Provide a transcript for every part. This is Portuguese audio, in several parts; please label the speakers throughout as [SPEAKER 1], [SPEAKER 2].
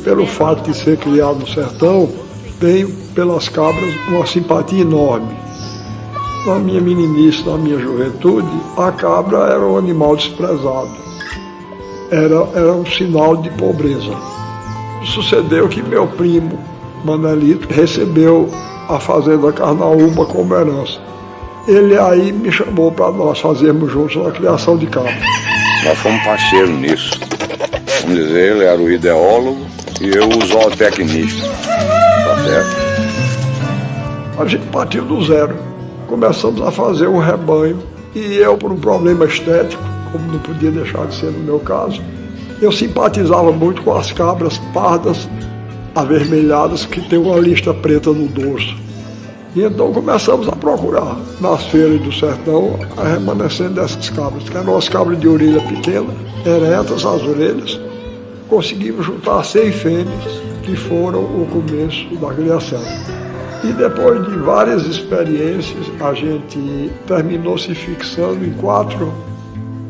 [SPEAKER 1] pelo fato de ser criado no sertão, tenho pelas cabras uma simpatia enorme. Na minha meninice, na minha juventude, a cabra era um animal desprezado. Era um sinal de pobreza. Sucedeu que meu primo, Manelito, recebeu a fazenda Carnaúba como herança. Ele aí me chamou para nós fazermos juntos uma criação de cabra.
[SPEAKER 2] Nós fomos parceiros nisso. Vamos dizer, ele era o ideólogo e eu o zootecnista. Tá certo?
[SPEAKER 1] A gente partiu do zero. Começamos a fazer um rebanho. E eu, por um problema estético, como não podia deixar de ser no meu caso, eu simpatizava muito com as cabras pardas, avermelhadas, que tem uma lista preta no dorso. E então começamos a procurar nas feiras do sertão a remanescente dessas cabras, que eram as cabras de orelha pequena, eretas as orelhas. Conseguimos juntar 100 fêmeas, que foram o começo da criação. E depois de várias experiências, a gente terminou se fixando em 4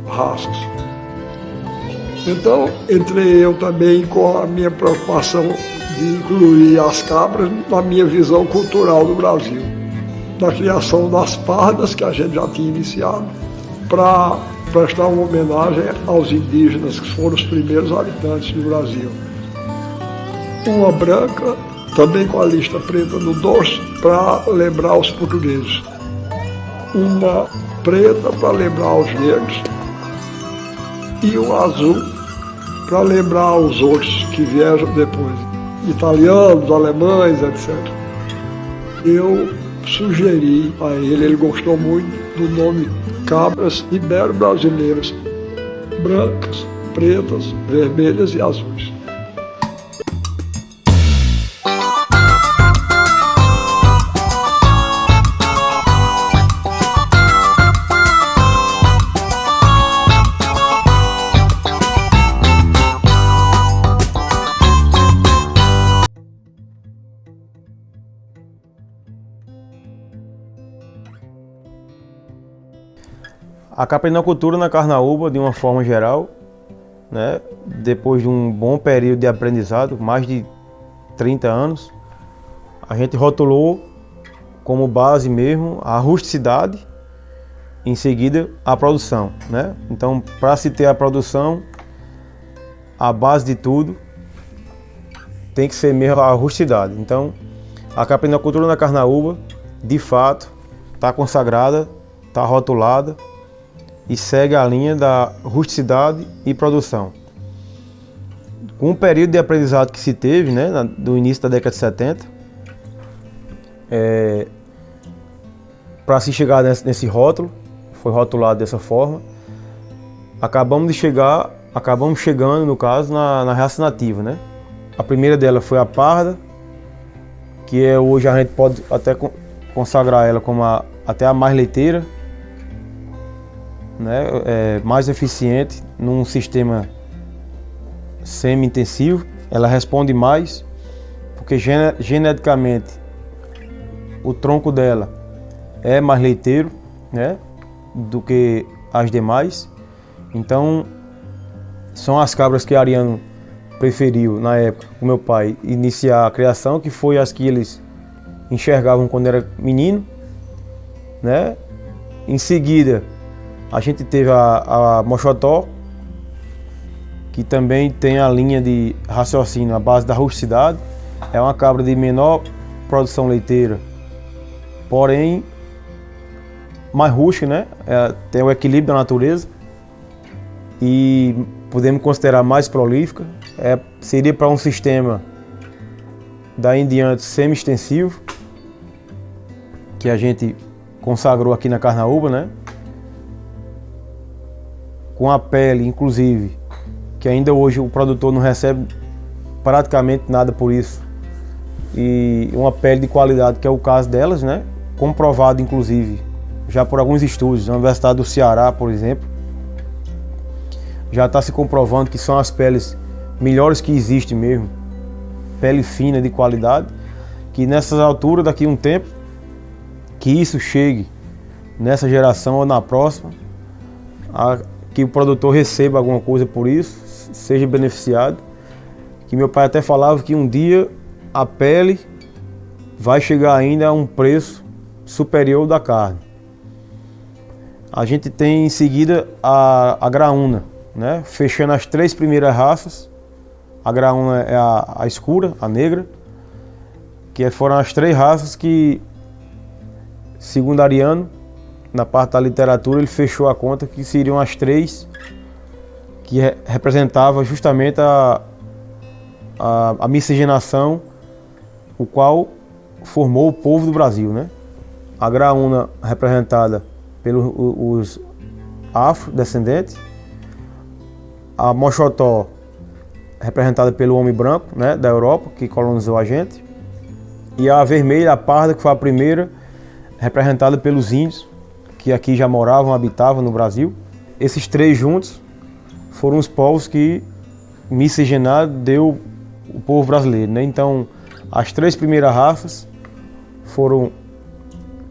[SPEAKER 1] raças. Então, entrei eu também com a minha preocupação de incluir as cabras na minha visão cultural do Brasil, da criação das pardas, que a gente já tinha iniciado, para prestar uma homenagem aos indígenas, que foram os primeiros habitantes do Brasil. Uma branca, também com a lista preta no dorso, para lembrar os portugueses. Uma preta para lembrar os negros e um azul para lembrar os outros que vieram depois, italianos, alemães, etc. Eu sugeri a ele gostou muito do nome cabras ibero-brasileiras, brancas, pretas, vermelhas e azuis.
[SPEAKER 3] A caprinocultura na Carnaúba, de uma forma geral, né, depois de um bom período de aprendizado, mais de 30 anos, a gente rotulou como base mesmo a rusticidade, em seguida a produção, né? Então, para se ter a produção, a base de tudo tem que ser mesmo a rusticidade. Então, a caprinocultura na Carnaúba, de fato, está consagrada, está rotulada, e segue a linha da rusticidade e produção. Com o período de aprendizado que se teve, né, do início da década de 70, para se chegar nesse rótulo, foi rotulado dessa forma, acabamos chegando, no caso, na raça nativa, né? A primeira dela foi a parda, que hoje a gente pode até consagrar ela como até a mais leiteira, né, mais eficiente num sistema semi-intensivo. Ela responde mais, porque geneticamente o tronco dela é mais leiteiro, né, do que as demais. Então, são as cabras que Ariano preferiu, na época, o meu pai, iniciar a criação, que foi as que eles enxergavam quando era menino, né. Em seguida, a gente teve a Mochotó, que também tem a linha de raciocínio, a base da rusticidade. É uma cabra de menor produção leiteira, porém mais rústica, né? Tem o equilíbrio da natureza e podemos considerar mais prolífica. Seria para um sistema daí em diante semi-extensivo, que a gente consagrou aqui na Carnaúba, né? Com a pele, inclusive, que ainda hoje o produtor não recebe praticamente nada por isso, e uma pele de qualidade, que é o caso delas, né? Comprovado, inclusive, já por alguns estudos, na Universidade do Ceará, por exemplo, já está se comprovando que são as peles melhores que existem mesmo, pele fina de qualidade, que nessas alturas, daqui a um tempo, que isso chegue nessa geração ou na próxima, que o produtor receba alguma coisa por isso, seja beneficiado, que meu pai até falava que um dia a pele vai chegar ainda a um preço superior ao da carne. A gente tem em seguida a graúna, né? Fechando as 3 primeiras raças. A graúna é a escura, a negra, que foram as 3 raças que, segundo Ariano, na parte da literatura, ele fechou a conta que seriam as 3 que representavam justamente a miscigenação, o qual formou o povo do Brasil, né? A graúna representada pelos afrodescendentes, a mochotó representada pelo homem branco, né, da Europa, que colonizou a gente, e a vermelha, a parda, que foi a primeira, representada pelos índios, que aqui já moravam, habitavam no Brasil. Esses 3 juntos foram os povos que miscigenaram deu o povo brasileiro, né? Então, as 3 primeiras raças foram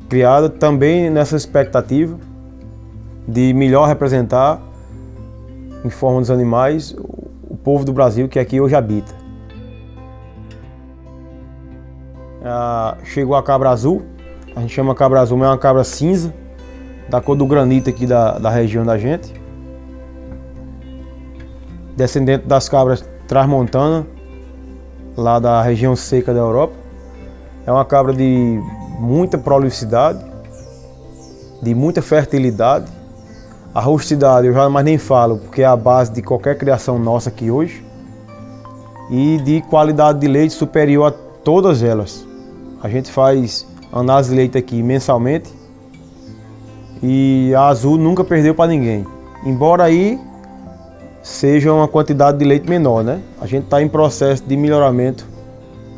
[SPEAKER 3] criada também nessa expectativa de melhor representar, em forma dos animais, o povo do Brasil que aqui hoje habita. Chegou a cabra azul, a gente chama cabra azul, mas é uma cabra cinza, da cor do granito aqui da região da gente. Descendente das cabras transmontanas, lá da região seca da Europa. É uma cabra de muita prolificidade, de muita fertilidade. A rusticidade eu já mais nem falo, porque é a base de qualquer criação nossa aqui hoje. E de qualidade de leite superior a todas elas. A gente faz análise de leite aqui mensalmente e a azul nunca perdeu para ninguém. Embora aí seja uma quantidade de leite menor, né? A gente está em processo de melhoramento,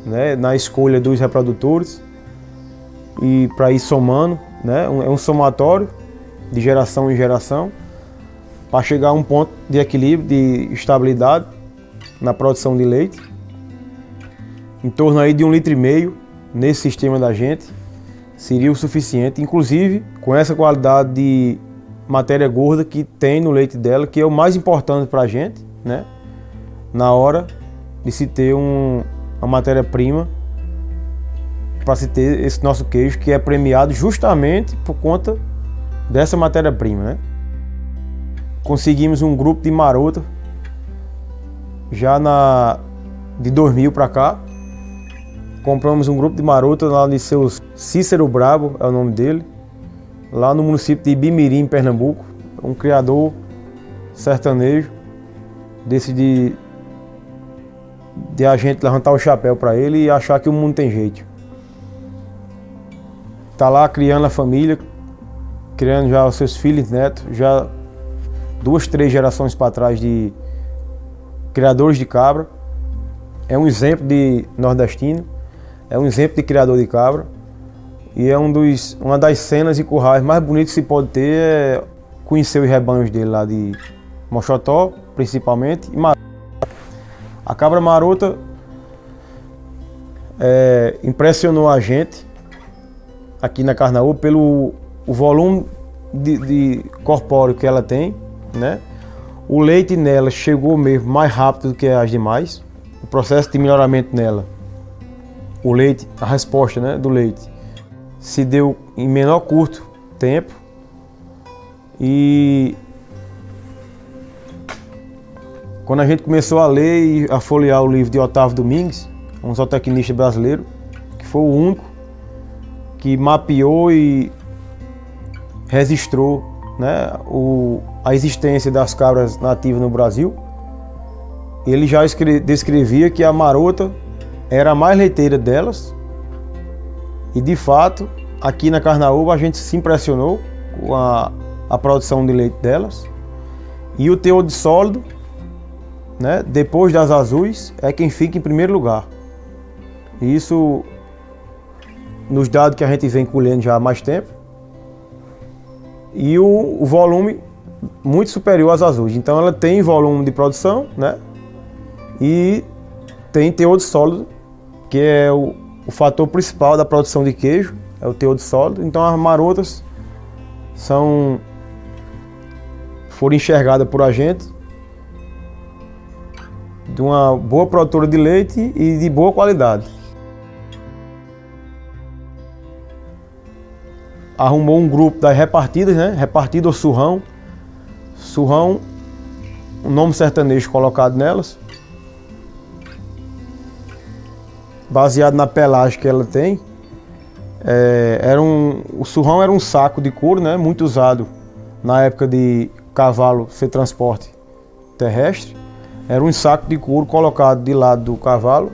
[SPEAKER 3] né, na escolha dos reprodutores e para ir somando, né? É um somatório de geração em geração para chegar a um ponto de equilíbrio, de estabilidade na produção de leite, em torno aí de 1,5 litro nesse sistema da gente seria o suficiente, inclusive com essa qualidade de matéria gorda que tem no leite dela, que é o mais importante para a gente, né? Na hora de se ter uma matéria-prima para se ter esse nosso queijo, que é premiado justamente por conta dessa matéria-prima, né? Conseguimos um grupo de marota já de 2000 para cá. Compramos um grupo de marota lá de seu Cícero Brabo, é o nome dele, lá no município de Ibimirim, Pernambuco. Um criador sertanejo, de a gente levantar o chapéu para ele e achar que o mundo tem jeito. Tá lá criando a família, criando já os seus filhos e netos, já 2, 3 gerações para trás de criadores de cabra. É um exemplo de nordestino, é um exemplo de criador de cabra e é uma das cenas e currais mais bonitas que se pode ter é conhecer os rebanhos dele lá de Mochotó, principalmente, e Marota. A cabra marota impressionou a gente aqui na Carnaúba pelo o volume de corpóreo que ela tem, né? O leite nela chegou mesmo mais rápido do que as demais. O processo de melhoramento nela, o leite, a resposta, né, do leite, se deu em menor curto tempo. E quando a gente começou a ler e a folhear o livro de Otávio Domingues, um zootecnista brasileiro, que foi o único que mapeou e registrou, né, a existência das cabras nativas no Brasil, ele já descrevia que a marota era a mais leiteira delas. E de fato, aqui na Carnaúba a gente se impressionou com a produção de leite delas. E o teor de sólido, né, depois das azuis, é quem fica em primeiro lugar. E isso, nos dados que a gente vem colhendo já há mais tempo. E o volume muito superior às azuis. Então ela tem volume de produção, né, e tem teor de sólido, que é o fator principal da produção de queijo, é o teor de sólido. Então as marotas foram enxergadas por a gente de uma boa produtora de leite e de boa qualidade. Arrumou um grupo das repartidas, né? Repartida ou surrão. Surrão, um nome sertanejo colocado nelas, baseado na pelagem que ela tem. O surrão era um saco de couro, né? Muito usado na época de cavalo ser transporte terrestre. Era um saco de couro colocado de lado do cavalo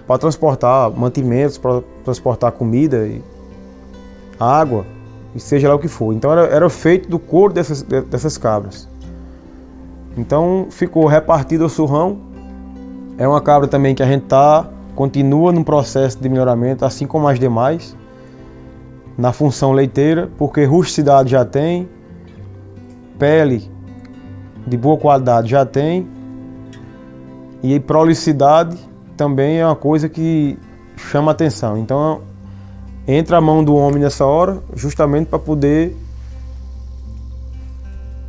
[SPEAKER 3] para transportar mantimentos, para transportar comida e água, e seja lá o que for. Então era feito do couro dessas cabras. Então ficou repartido o surrão. É uma cabra também que a gente continua num processo de melhoramento, assim como as demais, na função leiteira, porque rusticidade já tem, pele de boa qualidade já tem, e prolicidade também é uma coisa que chama atenção. Então entra a mão do homem nessa hora, justamente para poder,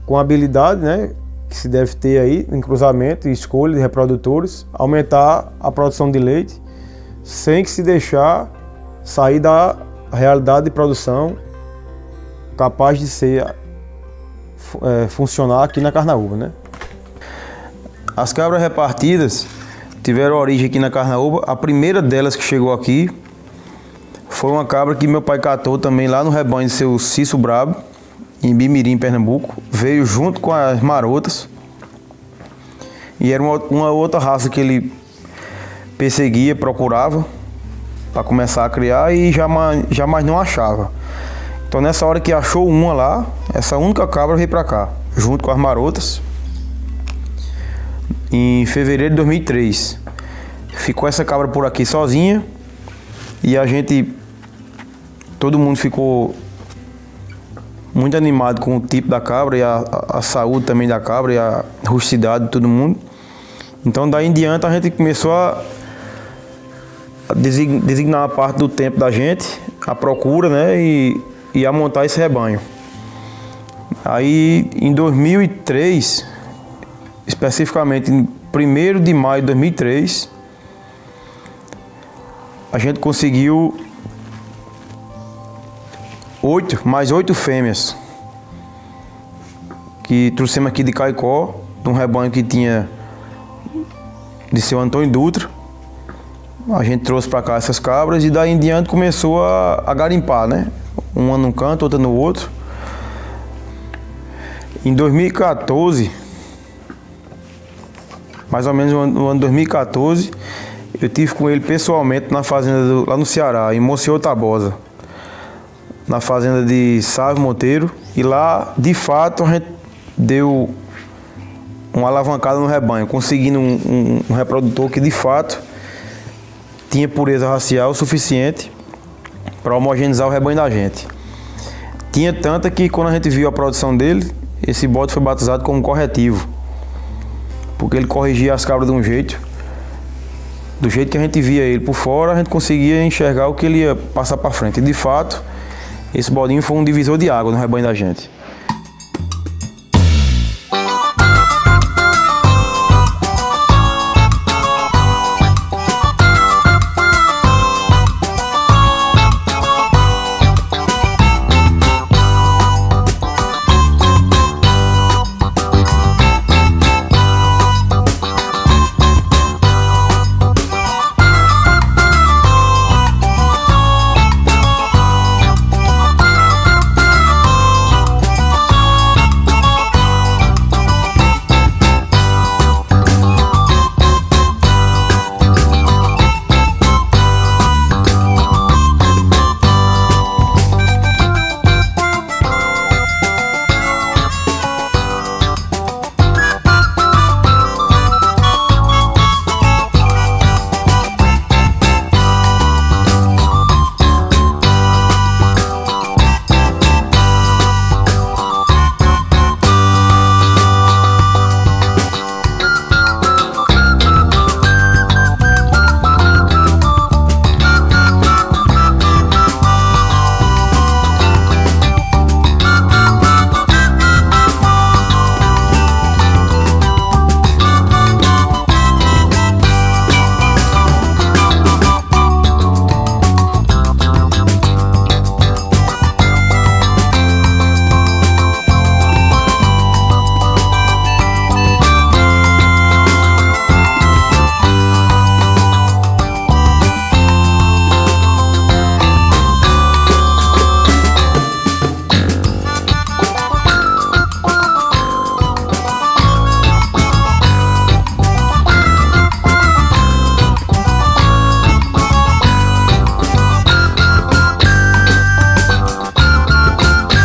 [SPEAKER 3] com habilidade, né, que se deve ter aí em cruzamento e escolha de reprodutores, aumentar a produção de leite sem que se deixar sair da realidade de produção capaz de ser funcionar aqui na Carnaúba, né? As cabras repartidas tiveram origem aqui na Carnaúba. A primeira delas que chegou aqui foi uma cabra que meu pai catou também lá no rebanho de seu Cício Brabo, em Bimirim, Pernambuco. Veio junto com as marotas. E era uma outra raça que ele perseguia, procurava para começar a criar e jamais não achava. Então nessa hora que achou uma lá, essa única cabra veio para cá, junto com as marotas, em fevereiro de 2003. Ficou essa cabra por aqui sozinha e todo mundo ficou muito animado com o tipo da cabra e a saúde também da cabra e a rusticidade de todo mundo. Então daí em diante a gente começou a designar uma parte do tempo da gente, a procura, né, e a montar esse rebanho. Aí em 2003, especificamente em 1º de maio de 2003, a gente conseguiu mais 8 fêmeas que trouxemos aqui de Caicó, de um rebanho que tinha de seu Antônio Dutra. A gente trouxe para cá essas cabras e daí em diante começou a garimpar, né? Uma num canto, outra no outro. Em 2014, mais ou menos no ano 2014, eu tive com ele pessoalmente na fazenda lá no Ceará, em Monsenhor Tabosa, na fazenda de Sávio Monteiro, e lá de fato a gente deu uma alavancada no rebanho, conseguindo um reprodutor que de fato tinha pureza racial suficiente para homogeneizar o rebanho da gente. Tinha tanta que quando a gente viu a produção dele, esse bode foi batizado como corretivo, porque ele corrigia as cabras de um jeito, do jeito que a gente via ele por fora, a gente conseguia enxergar o que ele ia passar para frente. E de fato, esse bodinho foi um divisor de água no rebanho da gente.